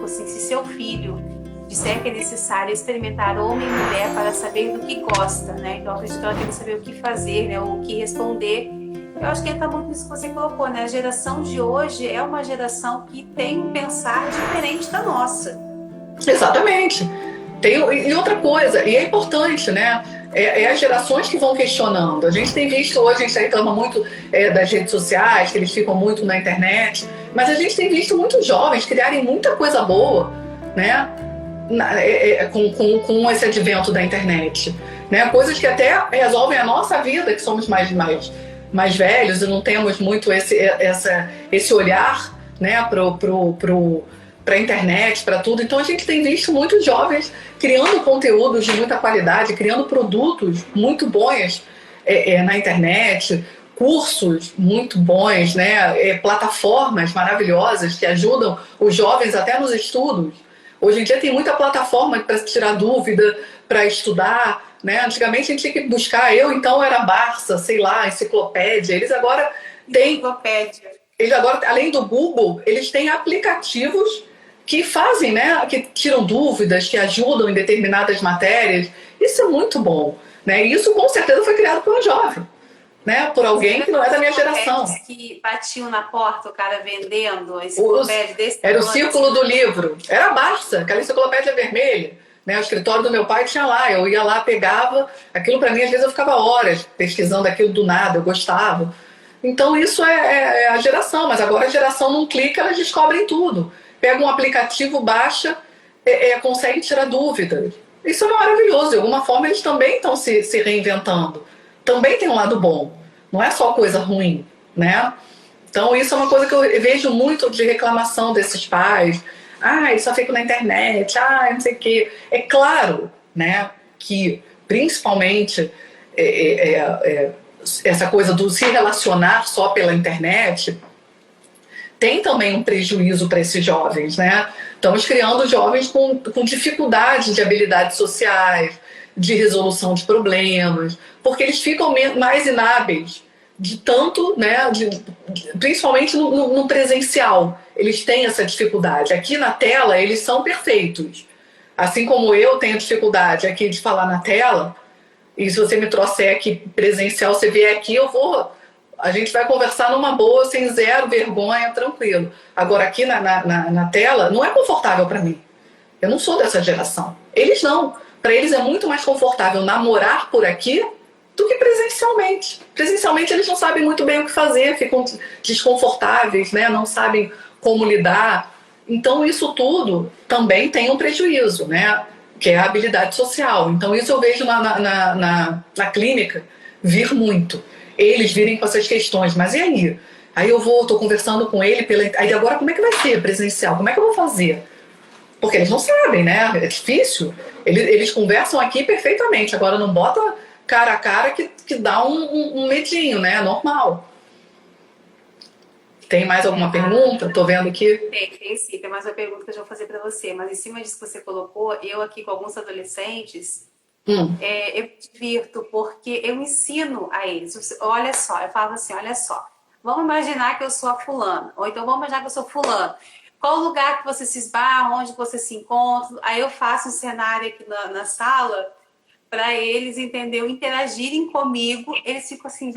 assim, se seu filho disser que é necessário experimentar homem e mulher para saber do que gosta, né? Então, acredito que ela tem que saber o que fazer, né? O que responder. Eu acho que entra muito nisso que você colocou, né? A geração de hoje é uma geração que tem um pensar diferente da nossa. Exatamente. E outra coisa, e é importante, né? As gerações que vão questionando. A gente tem visto hoje, a gente reclama muito das redes sociais, que eles ficam muito na internet, mas a gente tem visto muitos jovens criarem muita coisa boa, né? Com esse advento da internet. Né? Coisas que até resolvem a nossa vida, que somos mais velhos e não temos muito esse olhar, né, para a internet, para tudo. Então a gente tem visto muitos jovens criando conteúdos de muita qualidade, criando produtos muito bons na internet, cursos muito bons, né, plataformas maravilhosas que ajudam os jovens até nos estudos. Hoje em dia tem muita plataforma para tirar dúvida, para estudar, né? Antigamente a gente tinha que buscar, eu então era Barça, sei lá, enciclopédia. Eles agora têm, além do Google, eles têm aplicativos que fazem, né? Que tiram dúvidas, que ajudam em determinadas matérias. Isso é muito bom, né? E isso com certeza foi criado por um jovem, né? Por alguém que não é da minha geração. Que batiam na porta, o cara vendendo a enciclopédia desse Era o círculo do livro. Era a Barça, aquela enciclopédia vermelha. Né? O escritório do meu pai tinha lá. Eu ia lá, pegava. Aquilo para mim, às vezes eu ficava horas pesquisando aquilo do nada. Eu gostava. Então isso é a geração. Mas agora a geração não clica, elas descobrem tudo. Pega um aplicativo, baixa, consegue tirar dúvidas. Isso é maravilhoso. De alguma forma eles também estão se reinventando. Também tem um lado bom. Não é só coisa ruim, né? Então isso é uma coisa que eu vejo muito de reclamação desses pais. Eles só ficam na internet, não sei o quê. É claro, né, que principalmente essa coisa do se relacionar só pela internet tem também um prejuízo para esses jovens, né? Estamos criando jovens com dificuldade de habilidades sociais, de resolução de problemas, porque eles ficam mais inábeis de tanto, né, principalmente no presencial, eles têm essa dificuldade. Aqui na tela, eles são perfeitos. Assim como eu tenho dificuldade aqui de falar na tela, e se você me trouxer aqui presencial, você vier aqui, a gente vai conversar numa boa, sem zero vergonha, tranquilo. Agora, aqui na tela, não é confortável para mim. Eu não sou dessa geração. Eles não. Para eles é muito mais confortável namorar por aqui do que presencialmente. Presencialmente eles não sabem muito bem o que fazer, ficam desconfortáveis, né? Não sabem como lidar. Então isso tudo também tem um prejuízo, né? Que é a habilidade social. Então isso eu vejo na clínica vir muito. Eles virem com essas questões, mas e aí? Aí eu estou conversando com ele, aí agora como é que vai ser presencial? Como é que eu vou fazer? Porque eles não sabem, né? É difícil. Eles conversam aqui perfeitamente, agora não bota cara a cara que dá um medinho, né? Normal. Tem mais alguma pergunta? Tô vendo aqui. Tem sim. Tem mais uma pergunta que eu já vou fazer para você. Mas em cima disso que você colocou, eu aqui com alguns adolescentes, eu me divirto porque eu ensino a eles. Olha só, eu falo assim, olha só. Vamos imaginar que eu sou a fulana. Ou então vamos imaginar que eu sou fulano. Qual o lugar que você se esbarra, onde você se encontra? Aí eu faço um cenário aqui na sala para eles entenderem, interagirem comigo. Eles ficam assim,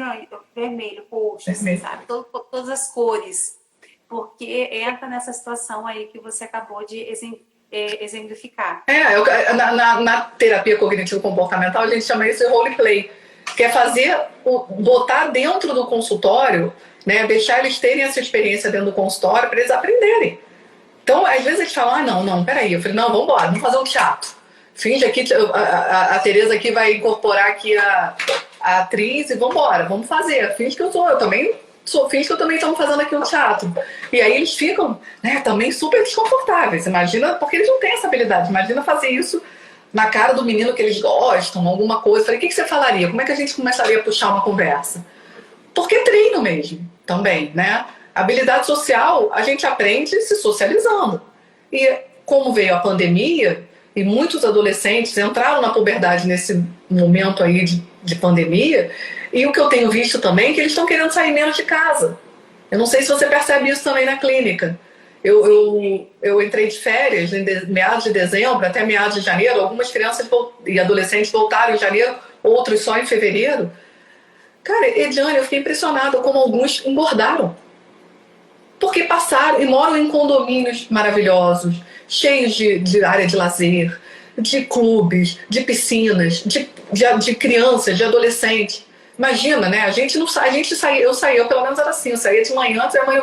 vermelho, roxo, assim, sabe? Todas as cores. Porque entra nessa situação aí que você acabou de exemplificar. Na terapia cognitivo-comportamental a gente chama isso de roleplay, que é botar dentro do consultório, né, deixar eles terem essa experiência dentro do consultório para eles aprenderem. Então, às vezes eles falam, não, peraí. Eu falei, não, vamos embora, vamos fazer um teatro. Finge aqui, a Tereza aqui vai incorporar aqui a atriz e vamos embora, vamos fazer. Finge que eu também estamos fazendo aqui um teatro. E aí eles ficam, né, também super desconfortáveis. Imagina, porque eles não têm essa habilidade. Imagina fazer isso na cara do menino que eles gostam, alguma coisa. Eu falei, o que você falaria? Como é que a gente começaria a puxar uma conversa? Porque é treino mesmo, também, né? Habilidade social a gente aprende se socializando. E como veio a pandemia, e muitos adolescentes entraram na puberdade nesse momento aí de pandemia, e o que eu tenho visto também é que eles estão querendo sair menos de casa. Eu não sei se você percebe isso também na clínica. Eu entrei de férias em meados de dezembro até meados de janeiro. Algumas crianças e adolescentes voltaram em janeiro, outros só em fevereiro. Cara, Ediane, eu fiquei impressionada como alguns engordaram. Porque passaram e moram em condomínios maravilhosos, cheios de área de lazer, de clubes, de piscinas, de crianças, de adolescentes. Imagina, né? A gente não sai, eu saía, eu pelo menos era assim, eu saía de manhã, se a mãe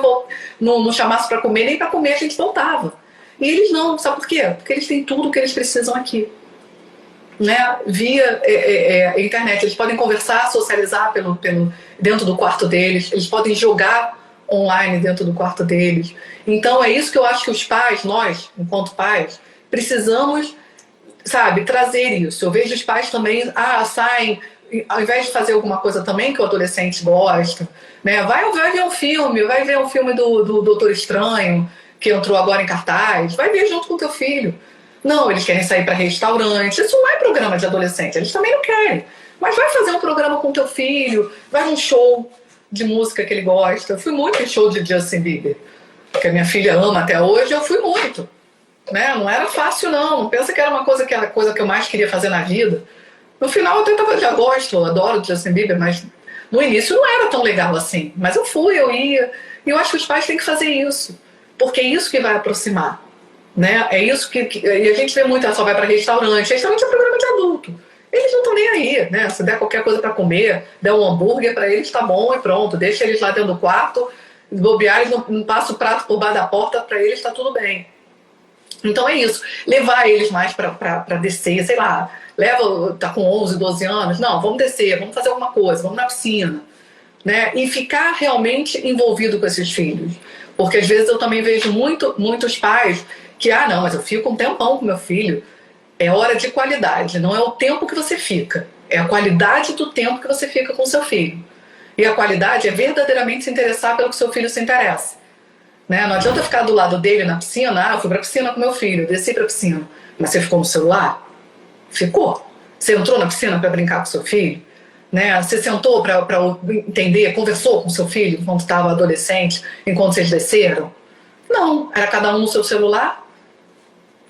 não chamasse para comer, nem para comer a gente voltava. E eles não, sabe por quê? Porque eles têm tudo o que eles precisam aqui. Né? Via internet, eles podem conversar, socializar dentro do quarto deles, eles podem jogar online dentro do quarto deles. Então é isso que eu acho que os pais, nós, enquanto pais, precisamos, sabe, trazer isso. Eu vejo os pais também, saem, ao invés de fazer alguma coisa também que o adolescente gosta, né? Vai ver um filme do Doutor Estranho, que entrou agora em cartaz, vai ver junto com o teu filho. Não, eles querem sair para restaurante. Isso não é programa de adolescente, eles também não querem. Mas vai fazer um programa com teu filho, vai num show de música que ele gosta. Eu fui muito em show de Justin Bieber, que a minha filha ama até hoje, eu fui muito. Né? Não era fácil, não. Não pensa que era a coisa que eu mais queria fazer na vida. No final eu já gosto, eu adoro Justin Bieber, mas no início não era tão legal assim. Mas eu ia. E eu acho que os pais têm que fazer isso, porque é isso que vai aproximar. Né? É isso e a gente vê muito, ela só vai para restaurante. Restaurante é programa de adulto. Eles não estão nem aí, né? Se der qualquer coisa para comer, der um hambúrguer para eles, tá bom e pronto. Deixa eles lá dentro do quarto, bobear, eles não passam o prato por baixo da porta, para eles tá tudo bem. Então é isso. Levar eles mais para descer, sei lá. Tá com 11, 12 anos. Não, vamos descer, vamos fazer alguma coisa, vamos na piscina. Né? E ficar realmente envolvido com esses filhos. Porque às vezes eu também vejo muitos pais que, não, mas eu fico um tempão com meu filho. É hora de qualidade, não é o tempo que você fica. É a qualidade do tempo que você fica com seu filho. E a qualidade é verdadeiramente se interessar pelo que seu filho se interessa. Né? Não adianta ficar do lado dele na piscina. Eu fui pra piscina com meu filho, desci pra piscina. Mas você ficou no celular? Ficou. Você entrou na piscina para brincar com seu filho? Né? Você sentou para entender, conversou com seu filho quando estava adolescente, enquanto vocês desceram? Não, era cada um no seu celular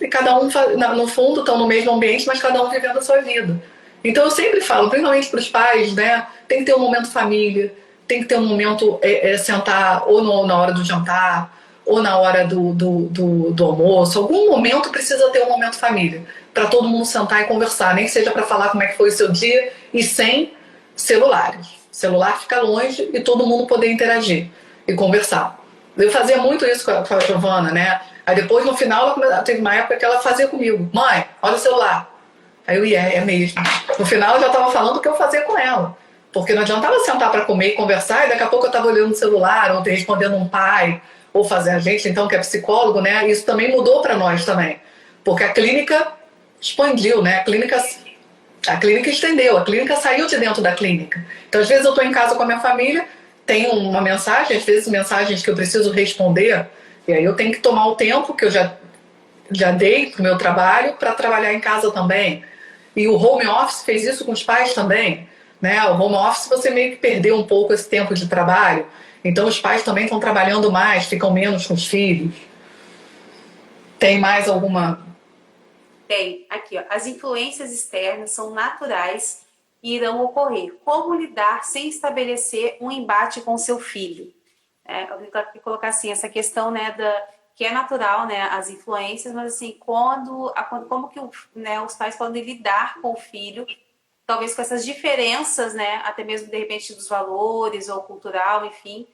e cada um, no fundo, estão no mesmo ambiente, mas cada um vivendo a sua vida. Então eu sempre falo, principalmente para os pais, né? Tem que ter um momento família, tem que ter um momento sentar ou na hora do jantar, ou na hora do almoço. Algum momento precisa ter um momento família, para todo mundo sentar e conversar, nem que seja para falar como é que foi o seu dia e sem celulares. O celular fica longe e todo mundo poder interagir e conversar. Eu fazia muito isso com a Giovana, né? Aí depois, no final, teve uma época que ela fazia comigo. Mãe, olha o celular. Aí eu ia, é mesmo. No final, eu já estava falando o que eu fazia com ela. Porque não adiantava sentar para comer e conversar e daqui a pouco eu estava olhando o celular ou respondendo um pai ou fazer a gente, então, que é psicólogo, né? Isso também mudou para nós também. Porque a clínica expandiu, né? A clínica estendeu, a clínica saiu de dentro da clínica. Então, às vezes eu estou em casa com a minha família, tem uma mensagem, às vezes mensagens que eu preciso responder, e aí eu tenho que tomar o tempo que eu já dei para o meu trabalho para trabalhar em casa também. E o home office fez isso com os pais também. Né? O home office você meio que perdeu um pouco esse tempo de trabalho, então os pais também estão trabalhando mais, ficam menos com os filhos. Tem mais alguma? Tem, aqui, ó. As influências externas são naturais e irão ocorrer. Como lidar sem estabelecer um embate com seu filho? Eu vou colocar assim, essa questão, né, que é natural, né, as influências, mas assim, como que né, os pais podem lidar com o filho, talvez com essas diferenças, né, até mesmo de repente dos valores ou cultural, enfim,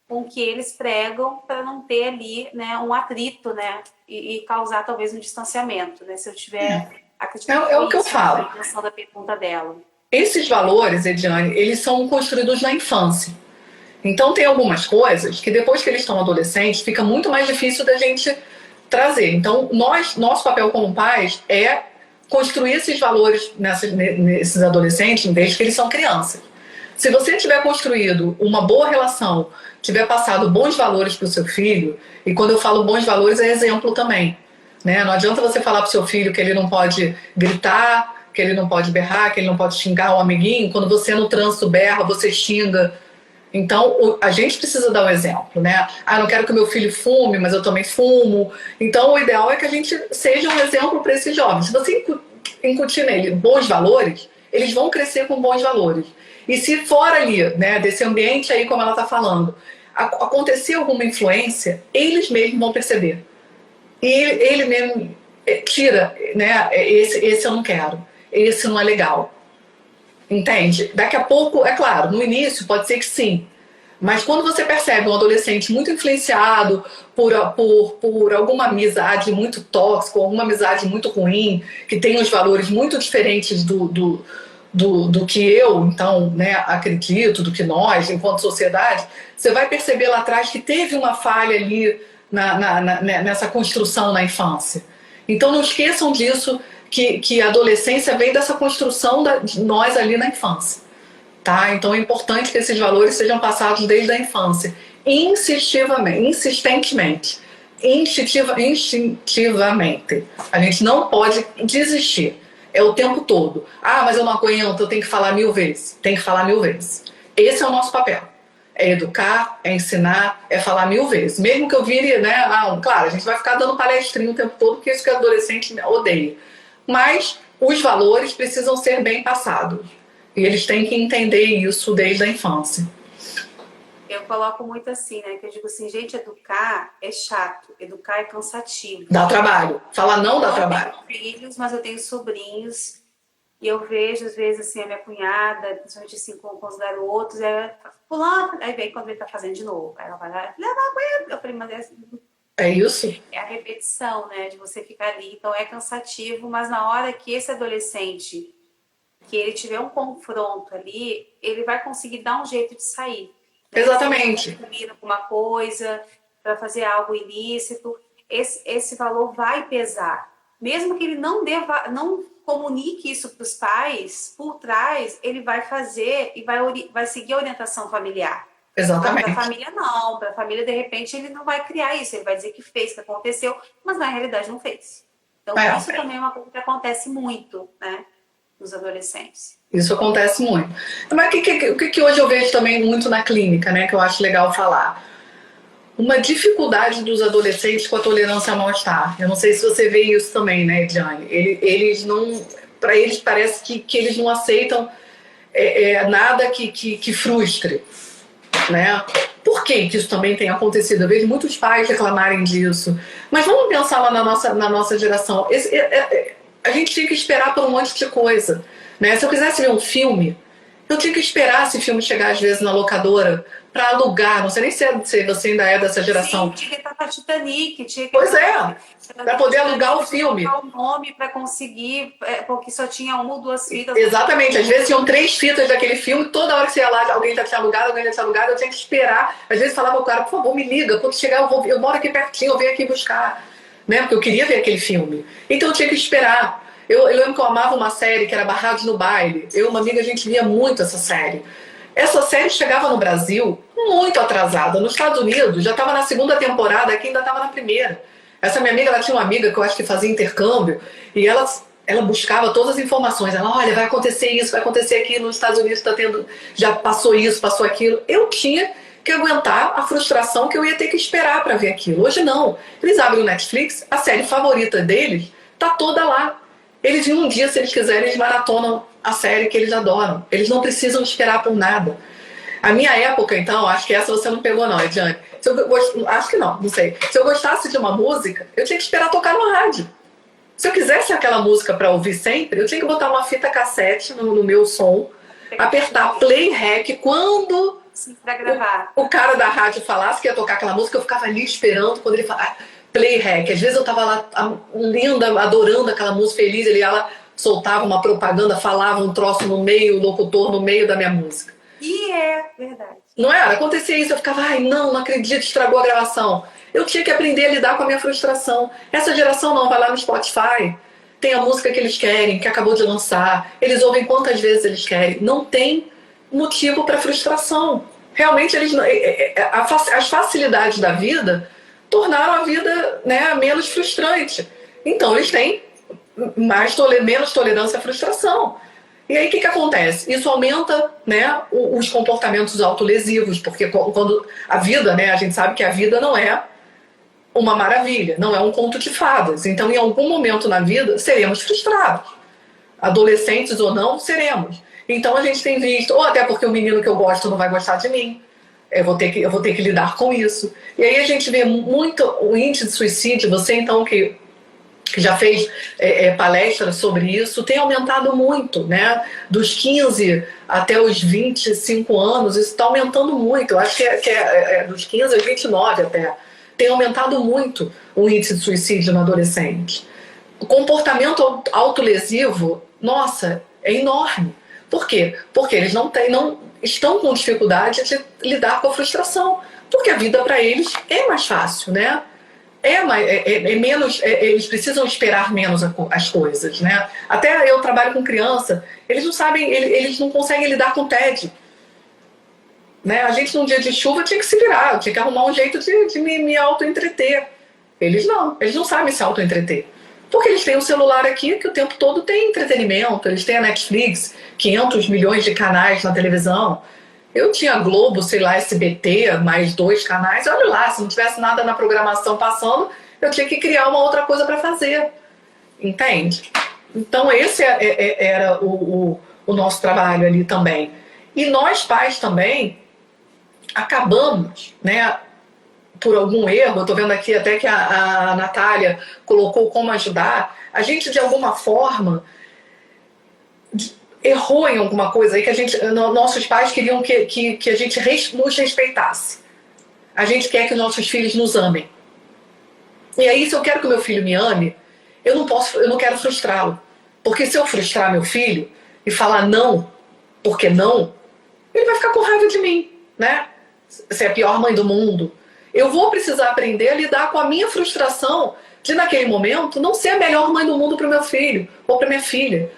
com que eles pregam para não ter ali, né, um atrito, né, e causar talvez um distanciamento, né, se eu tiver acreditando é o que eu falo. A intenção da pergunta dela. Esses valores, Ediane, eles são construídos na infância. Então tem algumas coisas que depois que eles estão adolescentes fica muito mais difícil da gente trazer. Então nosso papel como pais é construir esses valores nesses adolescentes desde que eles são crianças. Se você tiver construído uma boa relação, tiver passado bons valores para o seu filho, e quando eu falo bons valores é exemplo também, né? Não adianta você falar para o seu filho que ele não pode gritar, que ele não pode berrar, que ele não pode xingar o amiguinho, quando você no trânsito berra, você xinga. Então, a gente precisa dar o exemplo, né? Ah, não quero que o meu filho fume, mas eu também fumo. Então, o ideal é que a gente seja um exemplo para esses jovens. Se você incutir nele bons valores, eles vão crescer com bons valores. E se fora ali, né, desse ambiente aí, como ela está falando, acontecer alguma influência, eles mesmos vão perceber. E ele mesmo tira, né? Esse eu não quero, esse não é legal. Entende? Daqui a pouco, é claro, no início pode ser que sim. Mas quando você percebe um adolescente muito influenciado por alguma amizade muito tóxica, alguma amizade muito ruim, que tem os valores muito diferentes do que eu, então, né, acredito, do que nós, enquanto sociedade, você vai perceber lá atrás que teve uma falha ali nessa construção na infância. Então não esqueçam disso, que a adolescência vem dessa construção de nós ali na infância. Tá? Então é importante que esses valores sejam passados desde a infância, insistentemente, instintivamente. A gente não pode desistir. É o tempo todo. Ah, mas eu não aguento, eu tenho que falar 1000 vezes. Tem que falar 1000 vezes. Esse é o nosso papel. É educar, é ensinar, é falar 1000 vezes. Mesmo que eu vire, né? Claro, a gente vai ficar dando palestrinha o tempo todo, porque é isso que o adolescente odeia. Mas os valores precisam ser bem passados. E eles têm que entender isso desde a infância. Eu coloco muito assim, né? Que eu digo assim, gente, educar é chato, educar é cansativo. Dá trabalho. Falar não dá trabalho. Eu tenho filhos, mas eu tenho sobrinhos. E eu vejo, às vezes, assim, a minha cunhada, principalmente assim, com os garotos, aí vem quando ele tá fazendo de novo. Aí ela vai lá, não aguento. Eu falei, mas é isso? É a repetição, né? De você ficar ali. Então é cansativo, mas na hora que esse adolescente, que ele tiver um confronto ali, ele vai conseguir dar um jeito de sair. Né? Exatamente. Se alguma coisa, para fazer algo ilícito, esse valor vai pesar. Mesmo que ele não comunique isso para os pais, por trás, ele vai fazer e vai seguir a orientação familiar. Exatamente. Para a família, não. Para a família, de repente, ele não vai criar isso. Ele vai dizer que fez, que aconteceu, mas na realidade não fez. Então, isso também é uma coisa que acontece muito, né, nos adolescentes. Isso acontece muito. Mas o que hoje eu vejo também muito na clínica, né, que eu acho legal falar? Uma dificuldade dos adolescentes com a tolerância ao mal-estar. Eu não sei se você vê isso também, né, Ediane? Eles não... Para eles parece que eles não aceitam nada que frustre, né? Por que isso também tem acontecido? Eu vejo muitos pais reclamarem disso. Mas vamos pensar lá na nossa geração. A gente tinha que esperar por um monte de coisa, né? Se eu quisesse ver um filme, eu tinha que esperar esse filme chegar às vezes na locadora para alugar. Não sei nem se você ainda é dessa geração. Sim, tinha que estar para Titanic. Pois é, para poder alugar o filme. O nome para conseguir, porque só tinha uma ou duas fitas. Exatamente, às vezes tinham 3 fitas daquele filme, toda hora que você ia lá, alguém já tinha alugado, eu tinha que esperar. Às vezes falava ao cara, por favor, me liga, quando chegar eu moro aqui pertinho, eu venho aqui buscar. Né? Porque eu queria ver aquele filme. Então eu tinha que esperar. Eu lembro que eu amava uma série que era Barrados no Baile. Eu e uma amiga, a gente via muito essa série. Essa série chegava no Brasil muito atrasada. Nos Estados Unidos já estava na 2ª temporada, aqui ainda estava na 1ª. Essa minha amiga, ela tinha uma amiga que eu acho que fazia intercâmbio, e ela buscava todas as informações. Ela, olha, vai acontecer isso, vai acontecer aquilo, nos Estados Unidos já passou isso, passou aquilo. Eu tinha que aguentar a frustração que eu ia ter que esperar para ver aquilo. Hoje não. Eles abrem o Netflix, a série favorita deles tá toda lá. Eles, em um dia, se eles quiserem, eles maratonam a série que eles adoram. Eles não precisam esperar por nada. A minha época, então, acho que essa você não pegou não, Ediane. Acho que não sei. Se eu gostasse de uma música, eu tinha que esperar tocar no rádio. Se eu quisesse aquela música para ouvir sempre, eu tinha que botar uma fita cassete no meu som, apertar play rec quando o cara da rádio falasse que ia tocar aquela música, eu ficava ali esperando quando ele falasse play rec. Às vezes eu tava lá linda, adorando aquela música, feliz, ela soltava uma propaganda, falava um troço no meio, o locutor no meio da minha música. E é verdade. Não era? Acontecia isso, eu ficava, ai não acredito, estragou a gravação. Eu tinha que aprender a lidar com a minha frustração. Essa geração não, vai lá no Spotify, tem a música que eles querem, que acabou de lançar, eles ouvem quantas vezes eles querem. Não tem motivo para frustração. Realmente, as facilidades da vida tornaram a vida, né, menos frustrante. Então, eles têm menos tolerância à frustração. E aí o que acontece? Isso aumenta, né, os comportamentos autolesivos, porque quando a vida, né, a gente sabe que a vida não é uma maravilha, não é um conto de fadas. Então, em algum momento na vida, seremos frustrados. Adolescentes ou não, seremos. Então, a gente tem visto, ou até porque o menino que eu gosto não vai gostar de mim, eu vou ter que lidar com isso. E aí a gente vê muito o índice de suicídio, você então que já fez palestras sobre isso, tem aumentado muito, né? Dos 15 até os 25 anos, isso está aumentando muito. Eu acho que é dos 15 aos 29 até. Tem aumentado muito o índice de suicídio no adolescente. O comportamento autolesivo, nossa, é enorme. Por quê? Porque eles não estão com dificuldade de lidar com a frustração. Porque a vida para eles é mais fácil, né? Eles precisam esperar menos as coisas, né? Até eu trabalho com criança, eles não sabem, eles não conseguem lidar com o tédio. Né? A gente num dia de chuva tinha que se virar, eu tinha que arrumar um jeito de me auto-entreter. Eles não sabem se auto-entreter. Porque eles têm um celular aqui que o tempo todo tem entretenimento, eles têm a Netflix, 500 milhões de canais na televisão. Eu tinha Globo, sei lá, SBT, mais 2 canais, olha lá, se não tivesse nada na programação passando, eu tinha que criar uma outra coisa para fazer. Entende? Então esse era o nosso trabalho ali também. E nós pais também acabamos, né, por algum erro, eu estou vendo aqui até que a Natália colocou como ajudar, a gente de alguma forma errou em alguma coisa aí que nossos pais queriam que a gente nos respeitasse. A gente quer que nossos filhos nos amem. E aí, se eu quero que o meu filho me ame, eu não quero frustrá-lo. Porque se eu frustrar meu filho e falar não, porque não, ele vai ficar com raiva de mim, né? Você é a pior mãe do mundo. Eu vou precisar aprender a lidar com a minha frustração de, naquele momento, não ser a melhor mãe do mundo para o meu filho ou para minha filha.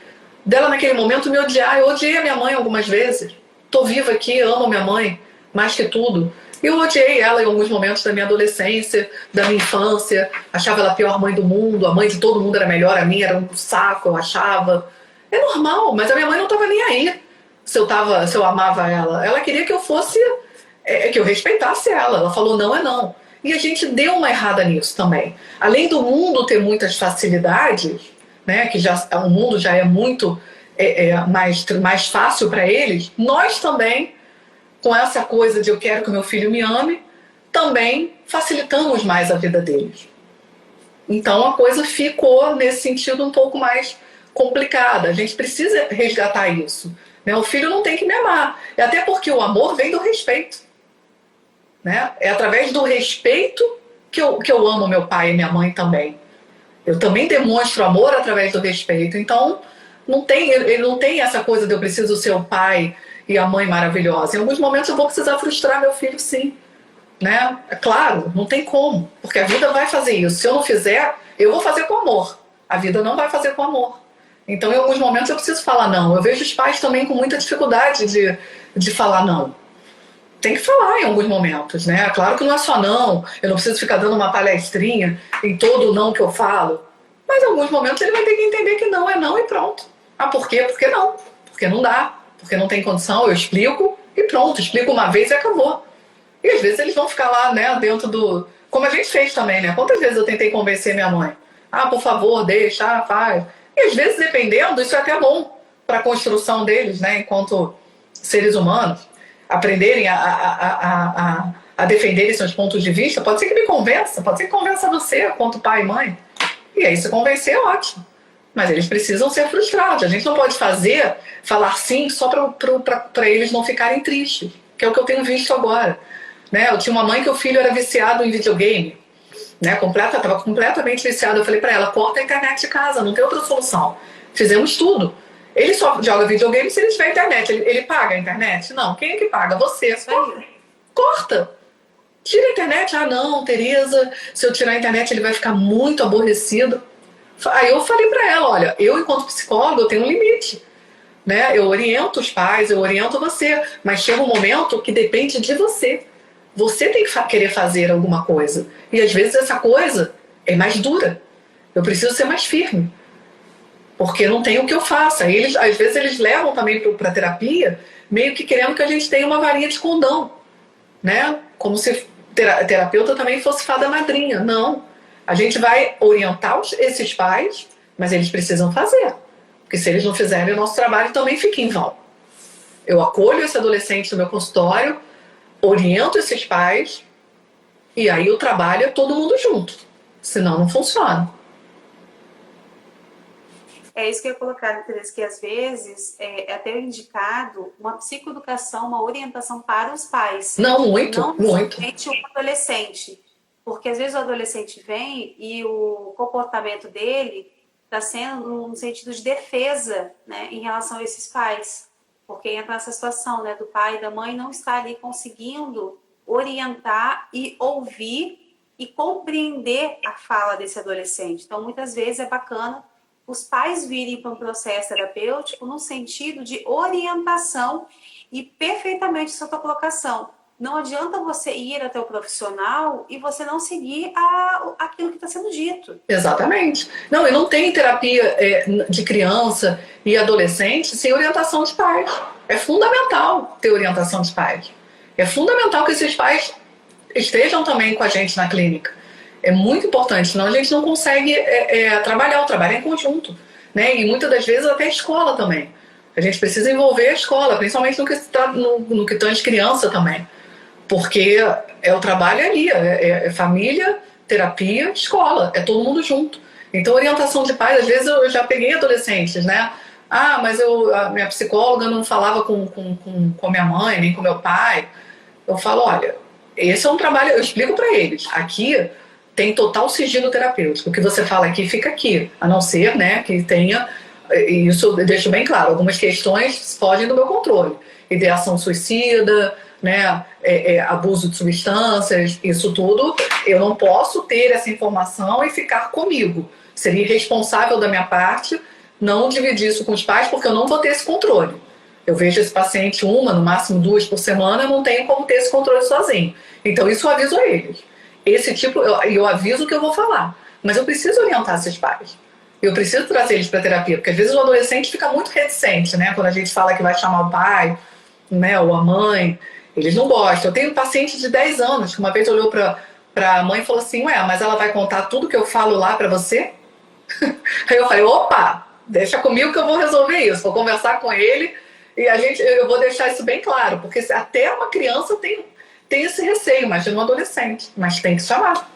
Dela, naquele momento, me odiar. Eu odiei a minha mãe algumas vezes. Tô viva aqui, amo a minha mãe, mais que tudo. Eu odiei ela em alguns momentos da minha adolescência, da minha infância. Achava ela a pior mãe do mundo. A mãe de todo mundo era melhor, a minha era um saco, eu achava. É normal, mas a minha mãe não estava nem aí se eu amava ela. Ela queria que eu fosse... que eu respeitasse ela. Ela falou não é não. E a gente deu uma errada nisso também. Além do mundo ter muitas facilidades, né, que o mundo já é muito mais fácil para eles, nós também, com essa coisa de eu quero que o meu filho me ame, também facilitamos mais a vida deles. Então a coisa ficou, nesse sentido, um pouco mais complicada. A gente precisa resgatar isso. Né? O filho não tem que me amar. Até porque o amor vem do respeito. Né? É através do respeito que eu amo meu pai e minha mãe também. Eu também demonstro amor através do respeito. Então, ele não tem essa coisa de eu preciso ser o pai e a mãe maravilhosa. Em alguns momentos eu vou precisar frustrar meu filho, sim. Né? É claro, não tem como. Porque a vida vai fazer isso. Se eu não fizer, eu vou fazer com amor. A vida não vai fazer com amor. Então, em alguns momentos eu preciso falar não. Eu vejo os pais também com muita dificuldade de falar não. Tem que falar em alguns momentos, né? Claro que não é só não, eu não preciso ficar dando uma palestrinha em todo o não que eu falo. Mas em alguns momentos ele vai ter que entender que não é não e pronto. Ah, por quê? Porque não. Porque não dá. Porque não tem condição, eu explico e pronto. Explico uma vez e acabou. E às vezes eles vão ficar lá, né, dentro do... Como a gente fez também, né? Quantas vezes eu tentei convencer minha mãe? Ah, por favor, deixa, faz. E às vezes, dependendo, isso é até bom para a construção deles, né? Enquanto seres humanos. Aprenderem a defenderem seus pontos de vista, pode ser que me convença, pode ser que convença você, quanto pai e mãe. E aí, se convencer, é ótimo. Mas eles precisam ser frustrados. A gente não pode falar sim, só para eles não ficarem tristes, que é o que eu tenho visto agora. Né? Eu tinha uma mãe que o filho era viciado em videogame, né? Estava completamente viciado. Eu falei para ela, corta a internet de casa, não tem outra solução. Fizemos tudo. Ele só joga videogame se ele tiver internet. Ele paga a internet? Não. Quem é que paga? Você. Corta. Tira a internet. Ah, não, Tereza, se eu tirar a internet ele vai ficar muito aborrecido. Aí eu falei pra ela, olha, eu enquanto psicóloga eu tenho um limite. Né? Eu oriento os pais, eu oriento você. Mas chega um momento que depende de você. Você tem que querer fazer alguma coisa. E às vezes essa coisa é mais dura. Eu preciso ser mais firme. porque não tem o que eu faça. Eles, às vezes eles levam também para terapia, meio que querendo que a gente tenha uma varinha de condão, né? Como se terapeuta também fosse fada madrinha. Não. A gente vai orientar esses pais, mas eles precisam fazer. Porque se eles não fizerem, o nosso trabalho também fica em vão. Eu acolho esse adolescente no meu consultório, oriento esses pais, e aí o trabalho é todo mundo junto. Senão não funciona. É isso que eu ia colocar, Teresa, que às vezes é até indicado uma psicoeducação, uma orientação para os pais. Não, muito, não muito. somente o adolescente. Porque às vezes o adolescente vem e o comportamento dele está sendo no sentido de defesa, né, em relação a esses pais. Porque entra nessa situação, né, do pai e da mãe não estar ali conseguindo orientar e ouvir e compreender a fala desse adolescente. Então, muitas vezes é bacana os pais virem para um processo terapêutico no sentido de orientação e perfeitamente sua colocação. Não adianta você ir até o profissional e você não seguir aquilo que está sendo dito. Exatamente. Não, e não tem terapia de criança e adolescente sem orientação de pais. É fundamental ter orientação de pais. É fundamental que esses pais estejam também com a gente na clínica. É muito importante, senão a gente não consegue trabalhar, o trabalho é em conjunto. Né? E muitas das vezes até a escola também. A gente precisa envolver a escola, principalmente no que tange criança também. Porque o trabalho ali, é família, terapia, escola, é todo mundo junto. Então, orientação de pais, às vezes eu já peguei adolescentes, né? Ah, mas a minha psicóloga não falava com minha mãe, nem com meu pai. Eu falo, olha, esse é um trabalho, eu explico para eles. Aqui tem total sigilo terapêutico. O que você fala aqui fica aqui, a não ser, né, que tenha, e isso eu deixo bem claro, algumas questões fogem do meu controle. Ideação suicida, né, abuso de substâncias, isso tudo, eu não posso ter essa informação e ficar comigo. Seria irresponsável da minha parte não dividir isso com os pais, porque eu não vou ter esse controle. Eu vejo esse paciente uma, no máximo 2 por semana, eu não tenho como ter esse controle sozinho. Então isso eu aviso a eles. Esse tipo, eu aviso o que eu vou falar. Mas eu preciso orientar esses pais. Eu preciso trazer eles para terapia, porque às vezes o adolescente fica muito reticente, né? Quando a gente fala que vai chamar o pai, né, ou a mãe, eles não gostam. Eu tenho um paciente de 10 anos que uma vez olhou para a mãe e falou assim, ué, mas ela vai contar tudo que eu falo lá para você? Aí eu falei, opa, deixa comigo que eu vou resolver isso. Vou conversar com ele e eu vou deixar isso bem claro, porque até uma criança tem esse receio, imagina um adolescente, mas tem que chamar.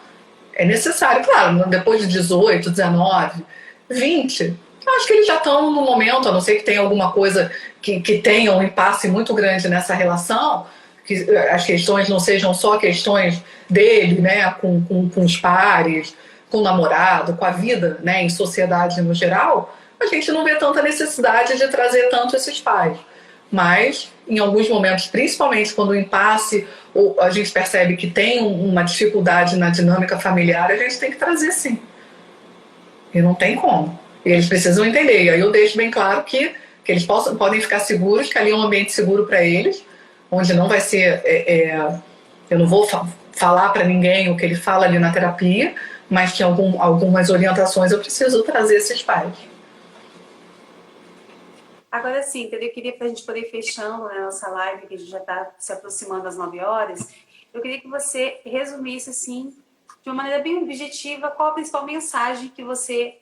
É necessário, claro, depois de 18, 19, 20, acho que eles já estão no momento, a não ser que tenha alguma coisa que tenha um impasse muito grande nessa relação, que as questões não sejam só questões dele, né, com os pares, com o namorado, com a vida, né, em sociedade no geral, a gente não vê tanta necessidade de trazer tanto esses pais. Mas, em alguns momentos, principalmente quando o impasse, ou a gente percebe que tem uma dificuldade na dinâmica familiar, a gente tem que trazer sim. E não tem como. E eles precisam entender. E aí eu deixo bem claro que eles podem ficar seguros, que ali é um ambiente seguro para eles, onde não vai ser... eu não vou falar para ninguém o que ele fala ali na terapia, mas que algumas orientações eu preciso trazer esses pais. Agora sim, eu queria, para a gente poder ir fechando, né, a nossa live, que a gente já está se aproximando das 9 horas, eu queria que você resumisse, assim, de uma maneira bem objetiva, qual a principal mensagem que você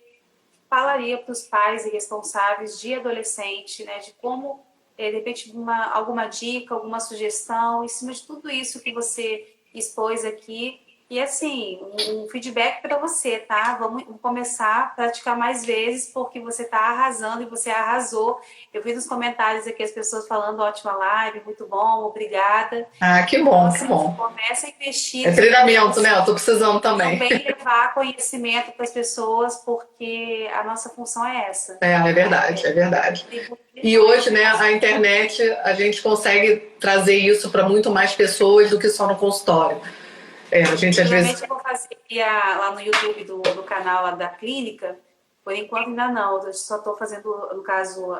falaria para os pais e responsáveis de adolescente, né, de como, de repente, alguma dica, alguma sugestão, em cima de tudo isso que você expôs aqui. E assim, um feedback para você, tá? Vamos começar a praticar mais vezes, porque você está arrasando e você arrasou. Eu vi nos comentários aqui as pessoas falando, ótima live, muito bom, obrigada. Ah, que bom, então, que bom. Começa a investir. É treinamento, né? Eu tô precisando também. Também levar conhecimento para as pessoas, porque a nossa função é essa. É verdade, é verdade. E hoje, né, a internet, a gente consegue trazer isso para muito mais pessoas do que só no consultório. A gente às vezes... eu vou fazer lá no YouTube do canal lá da clínica, por enquanto ainda não, eu só estou fazendo, no caso,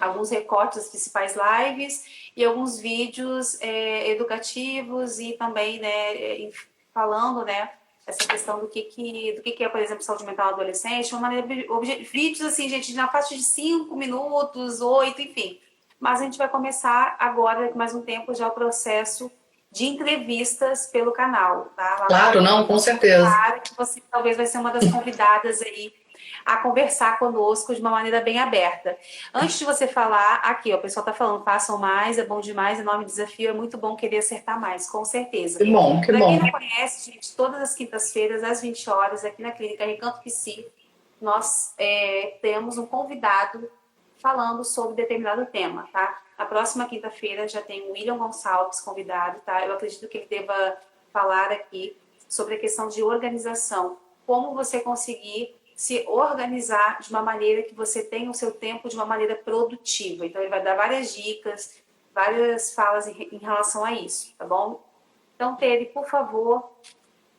alguns recortes das principais lives e alguns vídeos educativos e também, né, falando, né, essa questão do que é, por exemplo, saúde mental no adolescente, de uma maneira, vídeos assim, gente, na faixa de 5 minutos, 8, enfim. Mas a gente vai começar agora, mais um tempo, já o processo de entrevistas pelo canal, tá? Claro, não, com certeza. Claro que você talvez vai ser uma das convidadas aí a conversar conosco de uma maneira bem aberta. Antes de você falar, aqui, ó, o pessoal tá falando, façam mais, é bom demais, enorme desafio, é muito bom querer acertar mais, com certeza. Que bom, que bom. Pra quem não conhece, gente, todas as quintas-feiras, às 20 horas, aqui na Clínica Recanto Psi, nós temos um convidado falando sobre determinado tema, tá? Na próxima quinta-feira já tem o William Gonçalves convidado, tá? Eu acredito que ele deva falar aqui sobre a questão de organização. Como você conseguir se organizar de uma maneira que você tenha o seu tempo de uma maneira produtiva. Então, ele vai dar várias dicas, várias falas em relação a isso, tá bom? Então, Tere, por favor...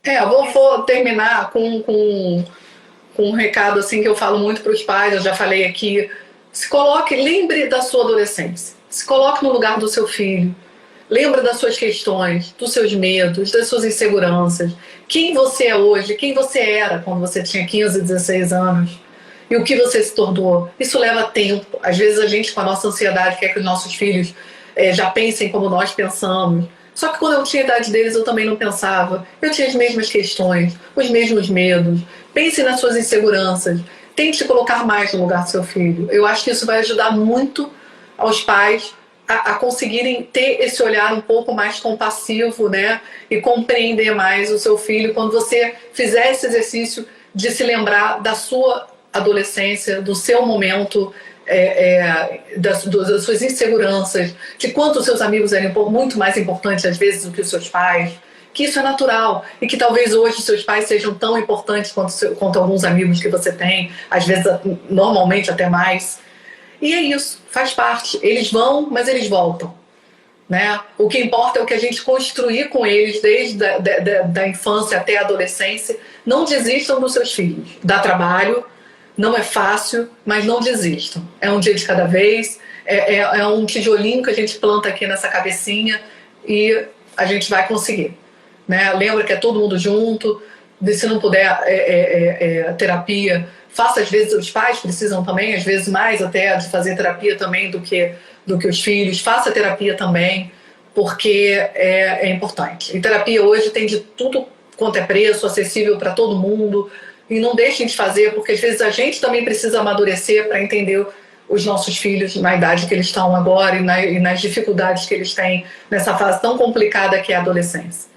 Eu vou terminar com um recado assim que eu falo muito para os pais, eu já falei aqui. Se coloque, lembre da sua adolescência. Se coloque no lugar do seu filho. Lembra das suas questões, dos seus medos, das suas inseguranças. Quem você é hoje, quem você era quando você tinha 15, 16 anos. E o que você se tornou. Isso leva tempo. Às vezes a gente, com a nossa ansiedade, quer que os nossos filhos já pensem como nós pensamos. Só que quando eu tinha a idade deles, eu também não pensava. Eu tinha as mesmas questões, os mesmos medos. Pense nas suas inseguranças. Tente colocar mais no lugar do seu filho. Eu acho que isso vai ajudar muito aos pais a conseguirem ter esse olhar um pouco mais compassivo, né? E compreender mais o seu filho quando você fizer esse exercício de se lembrar da sua adolescência, do seu momento, das suas inseguranças, de quanto os seus amigos eram muito mais importantes às vezes do que os seus pais, que isso é natural e que talvez hoje seus pais sejam tão importantes quanto alguns amigos que você tem, às vezes normalmente até mais. E é isso, faz parte. Eles vão, mas eles voltam, né? O que importa é o que a gente construir com eles desde da infância até a adolescência. Não desistam dos seus filhos. Dá trabalho, não é fácil, mas não desistam. É um dia de cada vez, é um tijolinho que a gente planta aqui nessa cabecinha e a gente vai conseguir, né? Lembra que é todo mundo junto. Se não puder terapia, faça. Às vezes os pais precisam também, às vezes mais até, de fazer terapia também do que os filhos. Faça terapia também, porque é importante. E terapia hoje tem de tudo quanto é preço, acessível para todo mundo. E não deixem de fazer, porque às vezes a gente também precisa amadurecer para entender os nossos filhos na idade que eles estão agora e nas dificuldades que eles têm nessa fase tão complicada que é a adolescência.